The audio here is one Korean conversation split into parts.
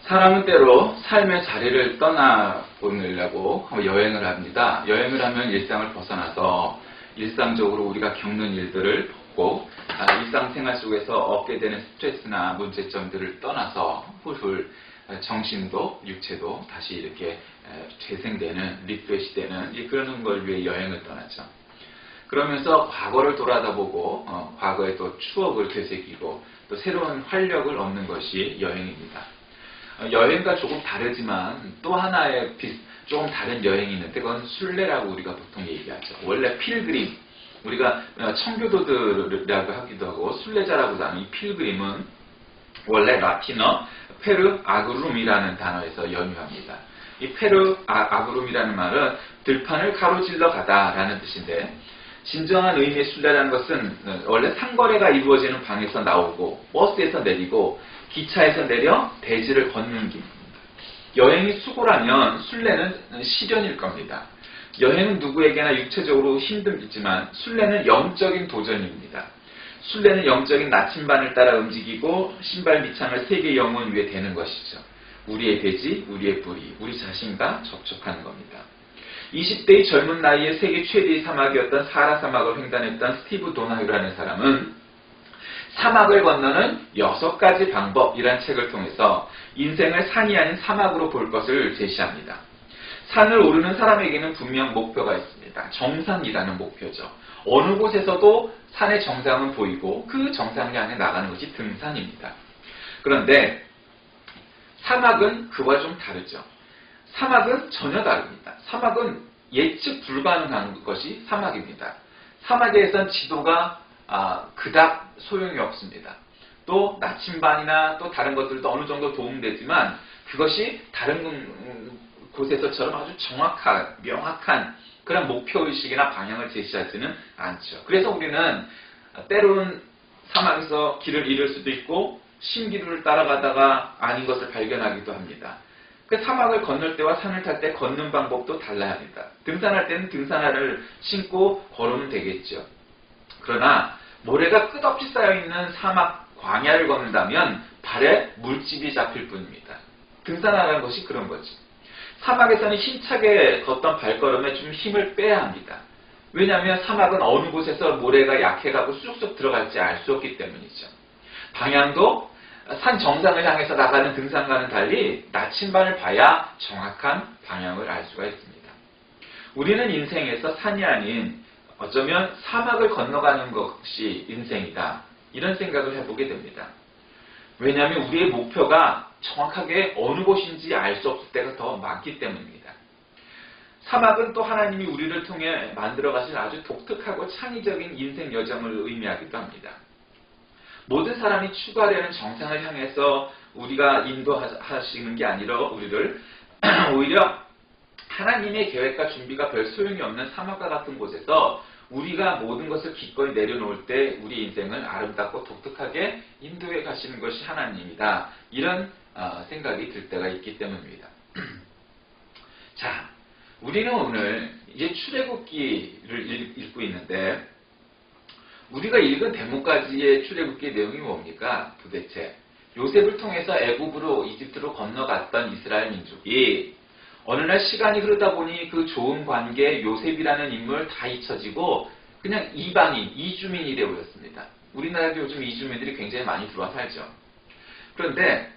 사람은 때로 삶의 자리를 떠나보내려고 여행을 합니다. 여행을 하면 일상을 벗어나서 일상적으로 우리가 겪는 일들을 벗고 일상생활 속에서 얻게 되는 스트레스나 문제점들을 떠나서 훌훌 정신도 육체도 다시 이렇게 재생되는, 리프레시되는 그런 걸 위해 여행을 떠나죠. 그러면서 과거를 돌아다보고 과거의 또 추억을 되새기고 또 새로운 활력을 얻는 것이 여행입니다. 여행과 조금 다르지만 또 하나의 조금 다른 여행이 있는데 그건 순례라고 우리가 보통 얘기하죠. 원래 필그림, 우리가 청교도들이라고 하기도 하고 순례자라고도 하는 이 필그림은 원래 라틴어 페르 아그룸이라는 단어에서 연유합니다. 이 페르 아그룸이라는 말은 들판을 가로질러 가다라는 뜻인데 진정한 의미의 순례라는 것은 원래 상거래가 이루어지는 방에서 나오고 버스에서 내리고 기차에서 내려 대지를 걷는 길입니다. 여행이 수고라면 순례는 시련일 겁니다. 여행은 누구에게나 육체적으로 힘들지만 순례는 영적인 도전입니다. 순례는 영적인 나침반을 따라 움직이고 신발 밑창을 세계 영혼 위에 대는 것이죠. 우리의 대지, 우리의 뿌리, 우리 자신과 접촉하는 겁니다. 20대의 젊은 나이에 세계 최대의 사막이었던 사하라 사막을 횡단했던 스티브 도나휴라는 사람은 사막을 건너는 6가지 방법이라는 책을 통해서 인생을 산이 아닌 사막으로 볼 것을 제시합니다. 산을 오르는 사람에게는 분명 목표가 있습니다. 정상이라는 목표죠. 어느 곳에서도 산의 정상은 보이고 그 정상 향해 나가는 것이 등산입니다. 그런데 사막은 그와 좀 다르죠. 사막은 전혀 다릅니다. 사막은 예측 불가능한 것이 사막입니다. 사막에선 지도가 그닥 소용이 없습니다. 또 나침반이나 또 다른 것들도 어느 정도 도움되지만 그것이 다른 곳에서처럼 아주 정확한, 명확한 그런 목표의식이나 방향을 제시하지는 않죠. 그래서 우리는 때로는 사막에서 길을 잃을 수도 있고 신기루를 따라가다가 아닌 것을 발견하기도 합니다. 그 사막을 건널 때와 산을 탈 때 걷는 방법도 달라야 합니다. 등산할 때는 등산화를 신고 걸으면 되겠죠. 그러나 모래가 끝없이 쌓여있는 사막 광야를 걷는다면 발에 물집이 잡힐 뿐입니다. 등산화라는 것이 그런 거지. 사막에서는 힘차게 걷던 발걸음에 좀 힘을 빼야 합니다. 왜냐하면 사막은 어느 곳에서 모래가 약해가고 쑥쑥 들어갈지 알 수 없기 때문이죠. 방향도 산 정상을 향해서 나가는 등산과는 달리 나침반을 봐야 정확한 방향을 알 수가 있습니다. 우리는 인생에서 산이 아닌 어쩌면 사막을 건너가는 것이 인생이다. 이런 생각을 해보게 됩니다. 왜냐하면 우리의 목표가 정확하게 어느 곳인지 알 수 없을 때가 더 많기 때문입니다. 사막은 또 하나님이 우리를 통해 만들어 가신 아주 독특하고 창의적인 인생 여정을 의미하기도 합니다. 모든 사람이 추구하려는 정상을 향해서 우리가 인도하시는 게 아니라 우리를 오히려 하나님의 계획과 준비가 별 소용이 없는 사막과 같은 곳에서 우리가 모든 것을 기꺼이 내려놓을 때 우리 인생을 아름답고 독특하게 인도해 가시는 것이 하나님이다. 이런 생각이 들 때가 있기 때문입니다. 자, 우리는 오늘 이제 출애굽기를 읽고 있는데 우리가 읽은 대목까지의 출애굽기의 내용이 뭡니까? 도대체 요셉을 통해서 애굽으로 이집트로 건너갔던 이스라엘 민족이 어느 날 시간이 흐르다 보니 그 좋은 관계 요셉이라는 인물 다 잊혀지고 그냥 이방인, 이주민이 되어버렸습니다. 우리나라도 요즘 이주민들이 굉장히 많이 들어와 살죠. 그런데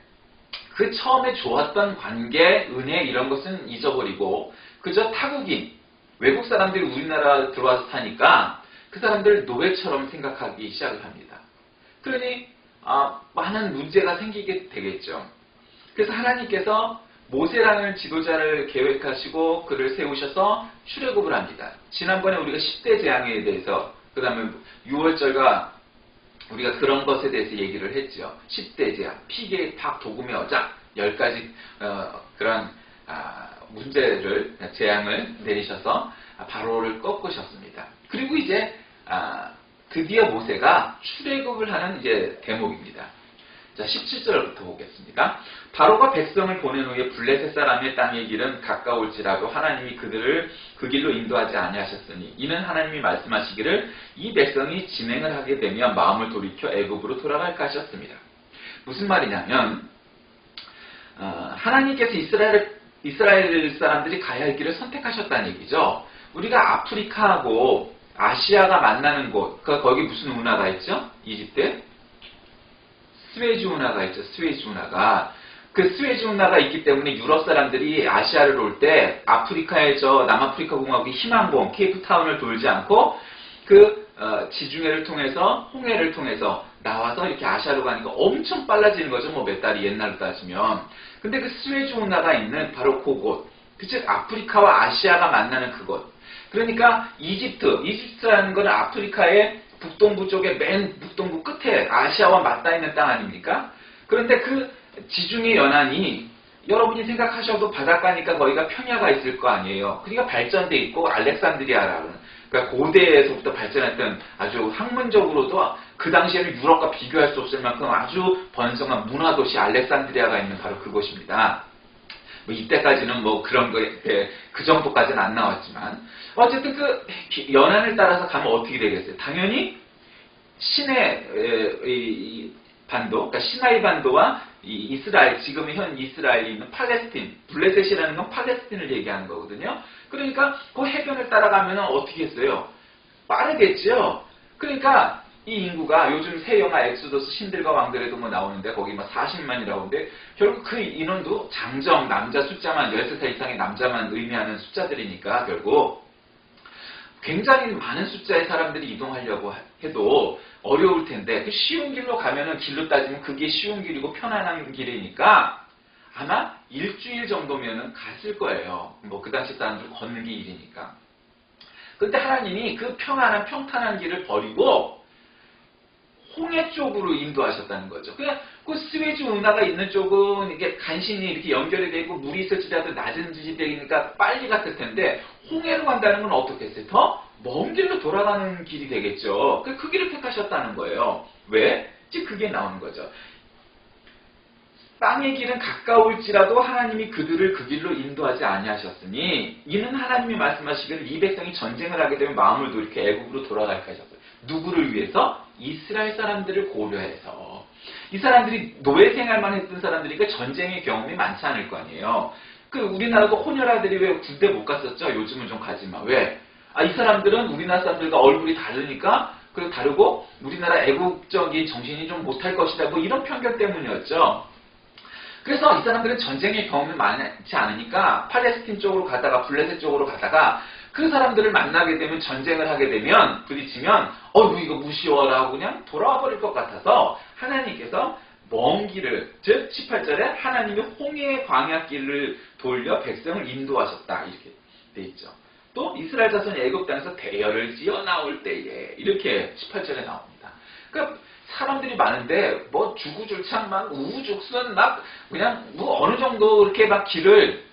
그 처음에 좋았던 관계, 은혜 이런 것은 잊어버리고 그저 타국인, 외국 사람들이 우리나라 들어와서 사니까 그 사람들 노예처럼 생각하기 시작을 합니다. 그러니 많은 문제가 생기게 되겠죠. 그래서 하나님께서 모세라는 지도자를 계획하시고 그를 세우셔서 출애굽을 합니다. 지난번에 우리가 10대 재앙에 대해서 그 다음에 6월절과 우리가 그런 것에 대해서 얘기를 했죠. 10대 재앙, 피계, 박, 도금의 어작 10가지 그런 문제를 재앙을 내리셔서 바로를 꺾으셨습니다. 그리고 이제 드디어 모세가 출애굽을 하는 이제 대목입니다. 자, 17절부터 보겠습니다. 바로가 백성을 보낸 후에 블레셋 사람의 땅의 길은 가까울지라도 하나님이 그들을 그 길로 인도하지 아니하셨으니 이는 하나님이 말씀하시기를 이 백성이 진행을 하게 되면 마음을 돌이켜 애굽으로 돌아갈까 하셨습니다. 무슨 말이냐면 하나님께서 이스라엘 사람들이 가야 할 길을 선택하셨다는 얘기죠. 우리가 아프리카하고 아시아가 만나는 곳, 거기 무슨 운하가 있죠? 이집트? 스웨즈 운하가 있죠. 스웨즈 운하가. 그 스웨즈 운하가 있기 때문에 유럽 사람들이 아시아를 올 때 아프리카의 남아프리카 공화국의 희망봉, 케이프타운을 돌지 않고 지중해를 통해서, 홍해를 통해서 나와서 이렇게 아시아로 가니까 엄청 빨라지는 거죠. 뭐 몇 달이 옛날로 따지면. 근데 그 스웨즈 운하가 있는 바로 그곳, 즉 아프리카와 아시아가 만나는 그곳. 그러니까 이집트라는 건 아프리카의 북동부 쪽에 맨 북동부 끝에 아시아와 맞닿아 있는 땅 아닙니까? 그런데 그 지중해 연안이 여러분이 생각하셔도 바닷가니까 거기가 평야가 있을 거 아니에요. 그러니까 발전돼 있고 알렉산드리아라는, 그러니까 고대에서부터 발전했던 아주 학문적으로도 그 당시에는 유럽과 비교할 수 없을 만큼 아주 번성한 문화도시 알렉산드리아가 있는 바로 그곳입니다. 뭐 이때까지는 뭐 그런 거에 그 정도까지는 안 나왔지만 어쨌든 그 연안을 따라서 가면 어떻게 되겠어요? 당연히 시내 반도, 그러니까 시나이 반도와 이스라엘, 지금 현 이스라엘이 있는 팔레스틴, 블레셋이라는 건 팔레스틴을 얘기하는 거거든요. 그러니까 그 해변을 따라가면 어떻게 했어요? 빠르겠죠? 그러니까 이 인구가 요즘 새 영화 엑소더스 신들과 왕들에도 뭐 나오는데 거기 막 40만이라고 하는데 결국 그 인원도 장정, 남자 숫자만 13살 이상의 남자만 의미하는 숫자들이니까 결국 굉장히 많은 숫자의 사람들이 이동하려고 해도 어려울 텐데 그 쉬운 길로 가면은 길로 따지면 그게 쉬운 길이고 편안한 길이니까 아마 일주일 정도면은 갔을 거예요. 뭐 그 당시 사람들 걷는 게 일이니까. 그런데 하나님이 그 평탄한 길을 버리고 홍해 쪽으로 인도하셨다는 거죠. 그냥 그 스웨즈 운하가 있는 쪽은 이게 간신히 이렇게 연결이 되고 물이 있을지라도 낮은 지대이니까 빨리 갔을 텐데 홍해로 간다는 건 어떻겠어요? 더 먼 길로 돌아가는 길이 되겠죠. 그 길을 택하셨다는 거예요. 왜? 즉 그게 나오는 거죠. 땅의 길은 가까울지라도 하나님이 그들을 그 길로 인도하지 아니하셨으니 이는 하나님이 말씀하시기를 이 백성이 전쟁을 하게 되면 마음을 돌이켜 애국으로 돌아갈까 하셨어요. 누구를 위해서? 이스라엘 사람들을 고려해서. 이 사람들이 노예 생활만 했던 사람들이니까 전쟁의 경험이 많지 않을 거 아니에요. 우리나라도 혼혈아들이 왜 군대 못 갔었죠? 요즘은 좀 가지마. 왜? 이 사람들은 우리나라 사람들과 얼굴이 다르니까, 그리고 다르고 우리나라 애국적인 정신이 좀 못할 것이다. 뭐 이런 편견 때문이었죠. 그래서 이 사람들은 전쟁의 경험이 많지 않으니까 팔레스틴 쪽으로 가다가 블레셋 쪽으로 가다가 그 사람들을 만나게 되면 전쟁을 하게 되면 부딪히면 이거 무시워라 하고 그냥 돌아와 버릴 것 같아서 하나님께서 먼 길을, 즉 18절에 하나님이 홍해의 광야길을 돌려 백성을 인도하셨다 이렇게 돼 있죠. 또 이스라엘 자손이 애굽 땅에서 대열을 지어 나올 때에 이렇게 18절에 나옵니다. 그러니까 사람들이 많은데 뭐 주구줄창 막 우후죽순 막 그냥 뭐 어느 정도 이렇게 막 길을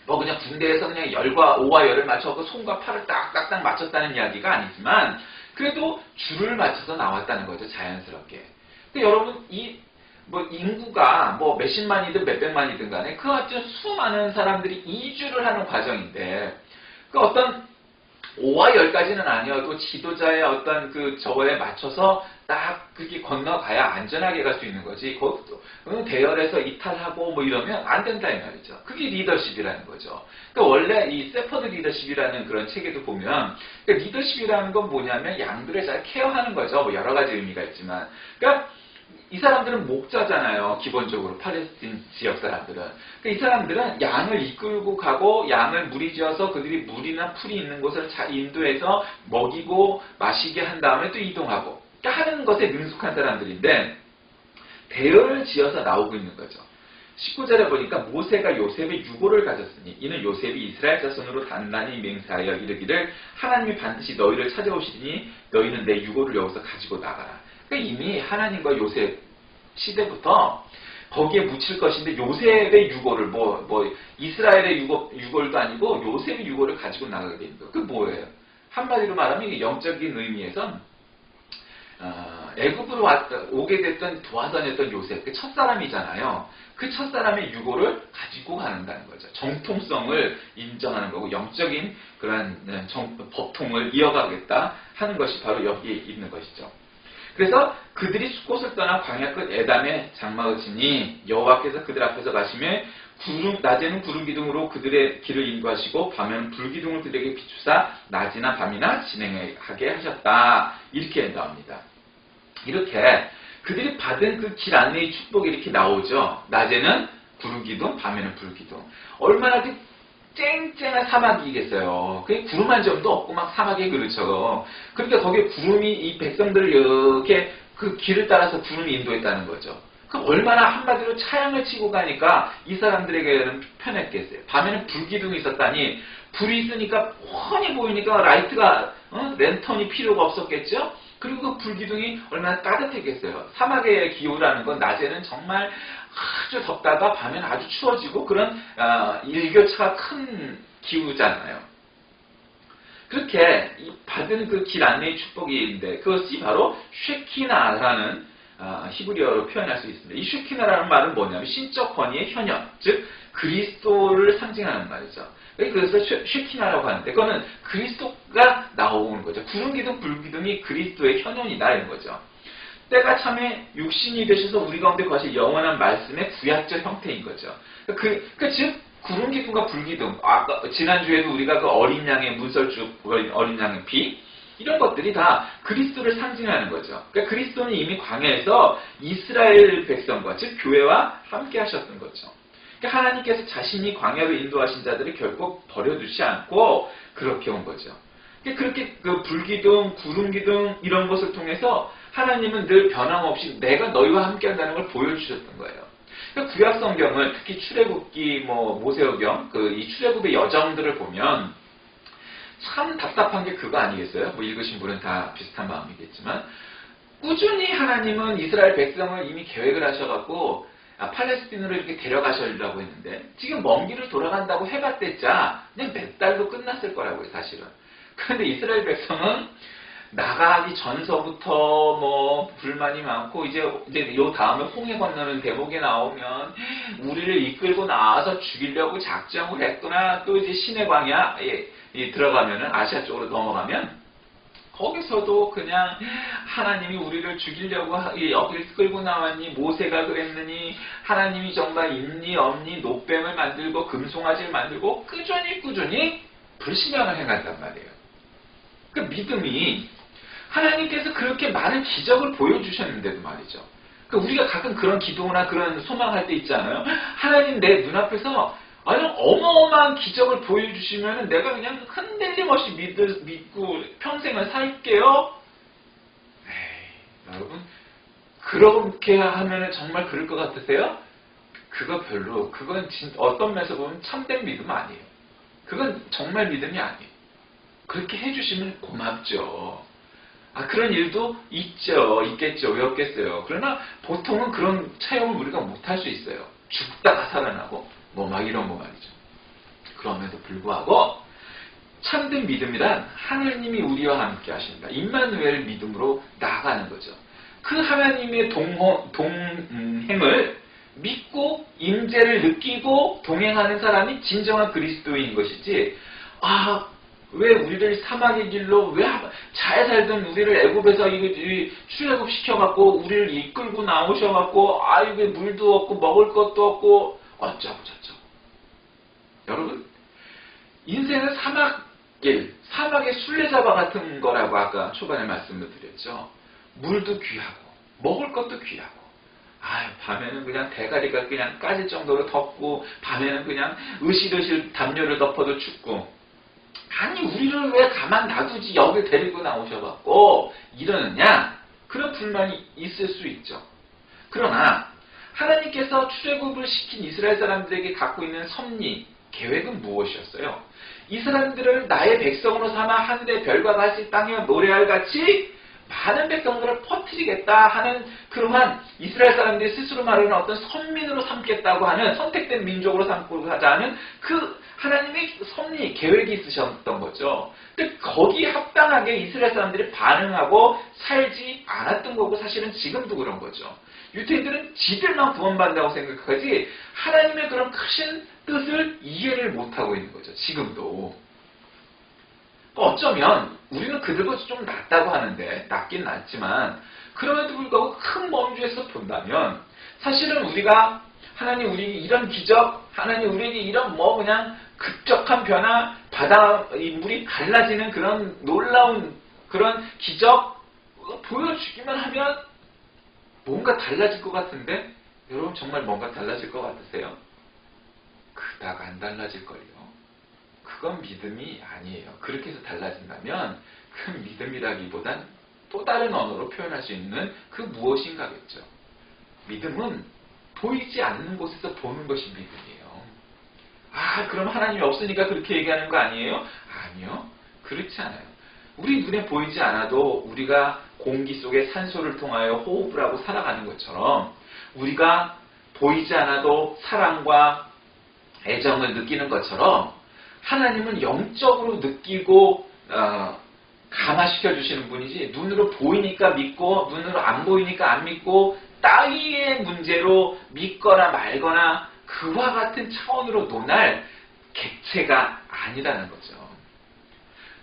뭐 그냥 군대에서 그냥 오와 열을 맞춰서 손과 팔을 딱딱딱 맞췄다는 이야기가 아니지만 그래도 줄을 맞춰서 나왔다는 거죠. 자연스럽게. 근데 여러분 뭐 인구가 뭐 몇십만이든 몇백만이든 간에 그 같은 수많은 사람들이 이주를 하는 과정인데 어떤 5와 10까지는 아니어도 지도자의 어떤 저거에 맞춰서 딱 그렇게 건너가야 안전하게 갈 수 있는 거지. 거기도 대열에서 이탈하고 뭐 이러면 안 된다 이 말이죠. 그게 리더십이라는 거죠. 그러니까 원래 이 세퍼드 리더십이라는 그런 책에도 보면 그러니까 리더십이라는 건 뭐냐면 양들을 잘 케어하는 거죠. 뭐 여러 가지 의미가 있지만. 그러니까 이 사람들은 목자잖아요. 기본적으로 팔레스틴 지역 사람들은. 그러니까 이 사람들은 양을 이끌고 가고 양을 무리지어서 그들이 물이나 풀이 있는 곳을 잘 인도해서 먹이고 마시게 한 다음에 또 이동하고 그러니까 하는 것에 능숙한 사람들인데 대열을 지어서 나오고 있는 거죠. 19절에 보니까 모세가 요셉의 유고를 가졌으니 이는 요셉이 이스라엘 자손으로 단단히 맹세하여 이르기를 하나님이 반드시 너희를 찾아오시니 너희는 내 유고를 여기서 가지고 나가라. 그러니까 이미 하나님과 요셉 시대부터 거기에 묻힐 것인데 요셉의 유고를 이스라엘의 유고도 아니고 요셉의 유고를 가지고 나가게 됩니다. 그게 뭐예요? 한마디로 말하면 이게 영적인 의미에선 애굽으로 오게 됐던 도화선이었던 요셉, 그 첫사람이잖아요. 그 첫사람의 유고를 가지고 가는다는 거죠. 정통성을 인정하는 거고 영적인 그런 법통을 이어가겠다 하는 것이 바로 여기에 있는 것이죠. 그래서 그들이 숫곳을 떠나 광야 끝 에담의 장막을 치니 여호와께서 그들 앞에서 가시매 낮에는 구름 기둥으로 그들의 길을 인도하시고 밤에는 불 기둥을 그들에게 비추사 낮이나 밤이나 진행하게 하셨다. 이렇게 나옵니다. 이렇게 그들이 받은 그 길 안내의 축복이 이렇게 나오죠. 낮에는 구름 기둥, 밤에는 불 기둥. 얼마나 그 쨍쨍한 사막이겠어요. 그게 구름 한 점도 없고 막 사막에 그렇죠. 그러니까 거기에 구름이 이 백성들을 이렇게 그 길을 따라서 구름이 인도했다는 거죠. 그럼 얼마나 한마디로 차양을 치고 가니까 이 사람들에게는 편했겠어요. 밤에는 불기둥이 있었다니 불이 있으니까 훤히 보이니까 라이트가 랜턴이 필요가 없었겠죠. 그리고 그 불기둥이 얼마나 따뜻했겠어요. 사막의 기후라는 건 낮에는 정말 아주 덥다가 밤에는 아주 추워지고 그런 일교차가 큰 기후잖아요. 그렇게 받은 그 길 안내의 축복이 있는데 그것이 바로 쉐키나라는 히브리어로 표현할 수 있습니다. 이 쉐키나라는 말은 뭐냐면 신적 권위의 현현, 즉 그리스도를 상징하는 말이죠. 그래서 쉐키나라고 하는데 그거는 그리스도가 나오는 거죠. 구름 기둥, 불 기둥이 그리스도의 현현이다 이런 거죠. 때가 참에 육신이 되셔서 우리 가운데 거하실 영원한 말씀의 구약적 형태인 거죠. 즉 구름 기둥과 불 기둥, 아까 지난주에도 우리가 그 어린 양의 문설주, 어린 양의 피 이런 것들이 다 그리스도를 상징하는 거죠. 그러니까 그리스도는 이미 광야에서 이스라엘 백성과 즉 교회와 함께 하셨던 거죠. 그러니까 하나님께서 자신이 광야로 인도하신 자들을 결코 버려두지 않고 그렇게 온 거죠. 그러니까 그렇게 그 불기둥, 구름기둥 이런 것을 통해서 하나님은 늘 변함없이 내가 너희와 함께 한다는 걸 보여주셨던 거예요. 그러니까 구약 성경을 특히 출애굽기, 모세오경 이 출애굽의 여정들을 보면 참 답답한 게 그거 아니겠어요? 읽으신 분은 다 비슷한 마음이겠지만 꾸준히 하나님은 이스라엘 백성을 이미 계획을 하셔갖고 팔레스틴으로 이렇게 데려가시려고 했는데 지금 먼 길을 돌아간다고 해봤댔자 그냥 몇 달도 끝났을 거라고요, 사실은. 그런데 이스라엘 백성은 나가기 전서부터 불만이 많고 이제 요 다음에 홍해 건너는 대목에 나오면 우리를 이끌고 나와서 죽이려고 작정을 했구나. 또 이제 시내 광야에 들어가면은 아시아 쪽으로 넘어가면 거기서도 그냥 하나님이 우리를 죽이려고 여길 끌고 나왔니? 모세가 그랬느니? 하나님이 정말 있니 없니? 노뱀을 만들고 금송아지를 만들고 꾸준히 불신앙을 행한단 말이에요. 그 믿음이 하나님께서 그렇게 많은 기적을 보여주셨는데도 말이죠. 그러니까 우리가 가끔 그런 기도나 그런 소망할 때 있잖아요. 하나님 내 눈앞에서 어마어마한 기적을 보여주시면 내가 그냥 흔들림 없이 믿고 평생을 살게요. 에이, 여러분 그렇게 하면 정말 그럴 것 같으세요? 그건 어떤 면에서 보면 참된 믿음 아니에요. 그건 정말 믿음이 아니에요. 그렇게 해주시면 고맙죠. 그런 일도 있겠죠. 왜 없겠어요. 그러나 보통은 그런 체험을 우리가 못할 수 있어요. 죽다가 살아나고 막 이런 거 말이죠. 그럼에도 불구하고 참된 믿음이란 하나님이 우리와 함께 하신다. 임마누엘 믿음으로 나아가는 거죠. 그 하나님의 동행을 믿고 임재를 느끼고 동행하는 사람이 진정한 그리스도인 것이지 왜 우리를 사막의 길로 왜 잘 살던 우리를 애굽에서 출애굽 시켜갖고 우리를 이끌고 나오셔갖고 이게 물도 없고 먹을 것도 없고 어쩌고 저쩌고. 여러분 인생은 사막길, 사막의 순례자와 같은 거라고 아까 초반에 말씀을 드렸죠. 물도 귀하고 먹을 것도 귀하고 밤에는 그냥 대가리가 그냥 까질 정도로 덥고 밤에는 그냥 으실으실 담요를 덮어도 춥고 아니 우리를 왜 가만 놔두지 여기 데리고 나오셔갖고 이러느냐 그런 불만이 있을 수 있죠. 그러나 하나님께서 출애굽을 시킨 이스라엘 사람들에게 갖고 있는 섭리 계획은 무엇이었어요? 이 사람들을 나의 백성으로 삼아 하늘의 별과 같이 땅에 노래할 같이 많은 백성들을 퍼뜨리겠다 하는 그러한 이스라엘 사람들이 스스로 말하는 어떤 선민으로 삼겠다고 하는 선택된 민족으로 삼고자 하는 그 하나님의 섭리 계획이 있으셨던 거죠. 근데 거기에 합당하게 이스라엘 사람들이 반응하고 살지 않았던 거고 사실은 지금도 그런 거죠. 유태인들은 지들만 구원받는다고 생각하지 하나님의 그런 크신 뜻을 이해를 못하고 있는 거죠. 지금도. 어쩌면 우리는 그들보다 좀 낫다고 하는데 낫긴 낫지만 그럼에도 불구하고 큰 범주에서 본다면 사실은 우리가 하나님 우리에게 이런 기적, 하나님 우리에게 이런 그냥 급격한 변화, 바다 물이 갈라지는 그런 놀라운 그런 기적 보여주기만 하면 뭔가 달라질 것 같은데 여러분 정말 뭔가 달라질 것 같으세요? 그닥 안 달라질걸요. 그건 믿음이 아니에요. 그렇게 해서 달라진다면 그 믿음이라기보단 또 다른 언어로 표현할 수 있는 그 무엇인가겠죠. 믿음은 보이지 않는 곳에서 보는 것이 믿음이에요. 그럼 하나님이 없으니까 그렇게 얘기하는 거 아니에요? 아니요. 그렇지 않아요. 우리 눈에 보이지 않아도 우리가 공기 속에 산소를 통하여 호흡을 하고 살아가는 것처럼 우리가 보이지 않아도 사랑과 애정을 느끼는 것처럼 하나님은 영적으로 느끼고 감화시켜 주시는 분이지 눈으로 보이니까 믿고 눈으로 안 보이니까 안 믿고 따위의 문제로 믿거나 말거나 그와 같은 차원으로 논할 객체가 아니라는 거죠.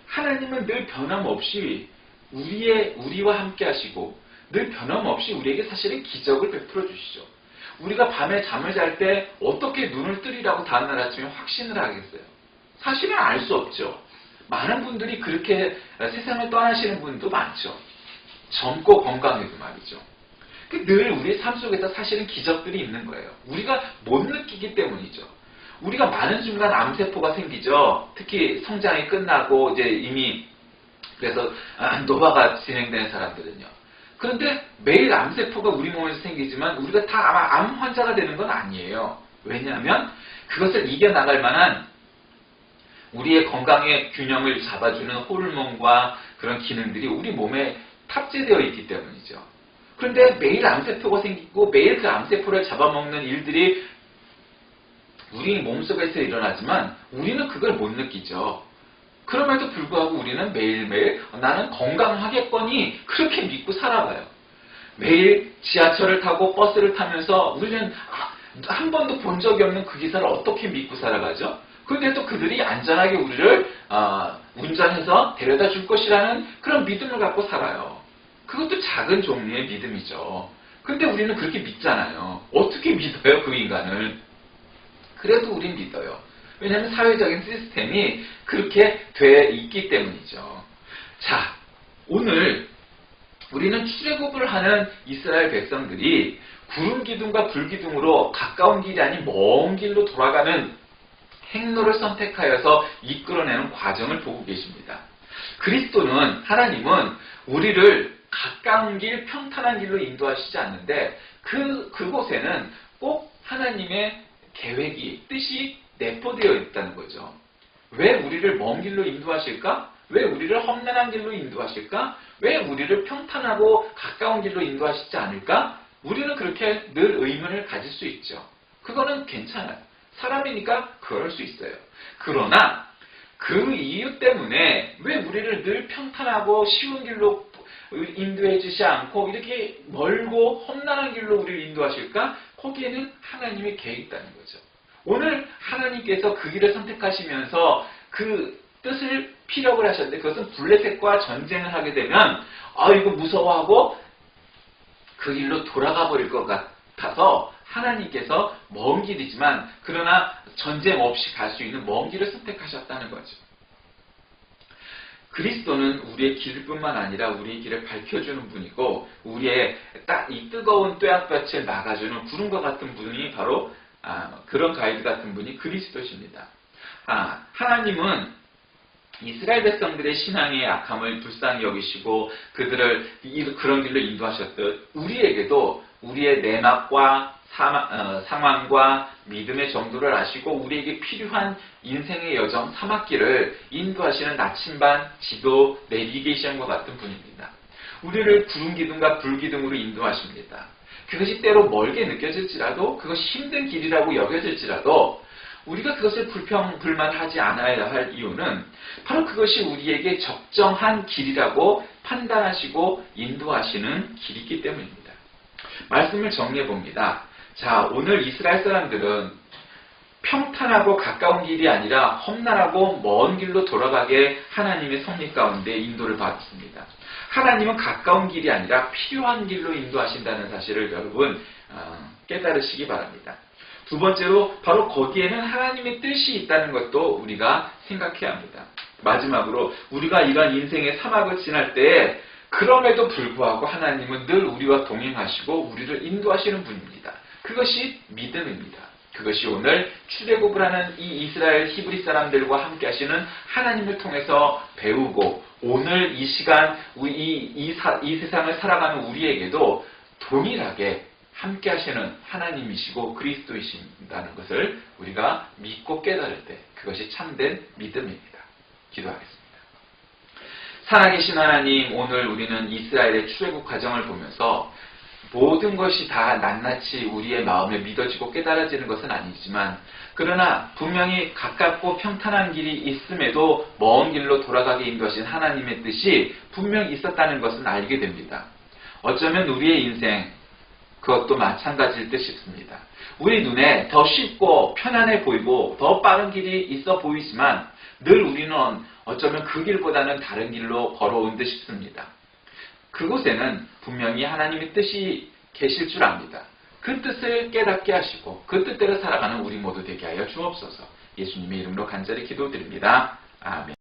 하나님은 늘 변함없이 우리와 함께 하시고 늘 변함없이 우리에게 사실은 기적을 베풀어 주시죠. 우리가 밤에 잠을 잘 때 어떻게 눈을 뜨리라고 다음날 아침에 확신을 하겠어요? 사실은 알 수 없죠. 많은 분들이 그렇게 세상을 떠나시는 분도 많죠. 젊고 건강해도 말이죠. 늘 우리의 삶 속에서 사실은 기적들이 있는 거예요. 우리가 못 느끼기 때문이죠. 우리가 많은 순간 암세포가 생기죠. 특히 성장이 끝나고 이제 이미 그래서 노화가 진행되는 사람들은요. 그런데 매일 암세포가 우리 몸에서 생기지만 우리가 다 아마 암 환자가 되는 건 아니에요. 왜냐하면 그것을 이겨나갈 만한 우리의 건강의 균형을 잡아주는 호르몬과 그런 기능들이 우리 몸에 탑재되어 있기 때문이죠. 그런데 매일 암세포가 생기고 매일 그 암세포를 잡아먹는 일들이 우리 몸속에서 일어나지만 우리는 그걸 못 느끼죠. 그럼에도 불구하고 우리는 매일매일 나는 건강하겠거니 그렇게 믿고 살아가요. 매일 지하철을 타고 버스를 타면서 우리는 한 번도 본 적이 없는 그 기사를 어떻게 믿고 살아가죠? 그런데 또 그들이 안전하게 우리를 운전해서 데려다 줄 것이라는 그런 믿음을 갖고 살아요. 그것도 작은 종류의 믿음이죠. 근데 우리는 그렇게 믿잖아요. 어떻게 믿어요, 그 인간을? 그래도 우린 믿어요. 왜냐하면 사회적인 시스템이 그렇게 돼 있기 때문이죠. 자, 오늘 우리는 출애굽을 하는 이스라엘 백성들이 구름 기둥과 불 기둥으로 가까운 길이 아닌 먼 길로 돌아가는 행로를 선택하여서 이끌어내는 과정을 보고 계십니다. 그리스도는 하나님은 우리를 가까운 길, 평탄한 길로 인도하시지 않는데 그곳에는 꼭 하나님의 계획이, 뜻이 내포되어 있다는 거죠. 왜 우리를 먼 길로 인도하실까? 왜 우리를 험난한 길로 인도하실까? 왜 우리를 평탄하고 가까운 길로 인도하시지 않을까? 우리는 그렇게 늘 의문을 가질 수 있죠. 그거는 괜찮아요. 사람이니까 그럴 수 있어요. 그러나 그 이유 때문에 왜 우리를 늘 평탄하고 쉬운 길로 인도해 주지 않고 이렇게 멀고 험난한 길로 우리를 인도하실까? 거기에는 하나님의 계획이 있다는 거죠. 오늘 하나님께서 그 길을 선택하시면서 그 뜻을 피력을 하셨는데 그것은 블레셋과 전쟁을 하게 되면 이거 무서워하고 그 길로 돌아가 버릴 것 같아서 하나님께서 먼 길이지만 그러나 전쟁 없이 갈 수 있는 먼 길을 선택하셨다는 거죠. 그리스도는 우리의 길뿐만 아니라 우리의 길을 밝혀주는 분이고 우리의 딱 이 뜨거운 뙤약볕을 막아주는 구름과 같은 분이 바로 그런 가이드 같은 분이 그리스도십니다. 하나님은 이스라엘 백성들의 신앙의 약함을 불쌍히 여기시고 그들을 그런 길로 인도하셨듯 우리에게도 우리의 내막과 상황과 믿음의 정도를 아시고 우리에게 필요한 인생의 여정, 사막길을 인도하시는 나침반, 지도, 내비게이션과 같은 분입니다. 우리를 구름 기둥과 불 기둥으로 인도하십니다. 그것이 때로 멀게 느껴질지라도 그것이 힘든 길이라고 여겨질지라도 우리가 그것을 불만하지 않아야 할 이유는 바로 그것이 우리에게 적정한 길이라고 판단하시고 인도하시는 길이기 때문입니다. 말씀을 정리해 봅니다. 자, 오늘 이스라엘 사람들은 평탄하고 가까운 길이 아니라 험난하고 먼 길로 돌아가게 하나님의 섭리 가운데 인도를 받습니다. 하나님은 가까운 길이 아니라 필요한 길로 인도하신다는 사실을 여러분 깨달으시기 바랍니다. 두 번째로 바로 거기에는 하나님의 뜻이 있다는 것도 우리가 생각해야 합니다. 마지막으로 우리가 이런 인생의 사막을 지날 때에 그럼에도 불구하고 하나님은 늘 우리와 동행하시고 우리를 인도하시는 분입니다. 그것이 믿음입니다. 그것이 오늘 출애굽을 하는 이 이스라엘 히브리 사람들과 함께 하시는 하나님을 통해서 배우고 오늘 이 시간 이 세상을 살아가는 우리에게도 동일하게 함께 하시는 하나님이시고 그리스도이신다는 것을 우리가 믿고 깨달을 때 그것이 참된 믿음입니다. 기도하겠습니다. 살아계신 하나님, 오늘 우리는 이스라엘의 출애굽 과정을 보면서 모든 것이 다 낱낱이 우리의 마음에 믿어지고 깨달아지는 것은 아니지만 그러나 분명히 가깝고 평탄한 길이 있음에도 먼 길로 돌아가게 인도하신 하나님의 뜻이 분명히 있었다는 것은 알게 됩니다. 어쩌면 우리의 인생 그것도 마찬가지일 듯 싶습니다. 우리 눈에 더 쉽고 편안해 보이고 더 빠른 길이 있어 보이지만 늘 우리는 어쩌면 그 길보다는 다른 길로 걸어온 듯 싶습니다. 그곳에는 분명히 하나님의 뜻이 계실 줄 압니다. 그 뜻을 깨닫게 하시고 그 뜻대로 살아가는 우리 모두 되게 하여 주옵소서. 예수님의 이름으로 간절히 기도드립니다. 아멘.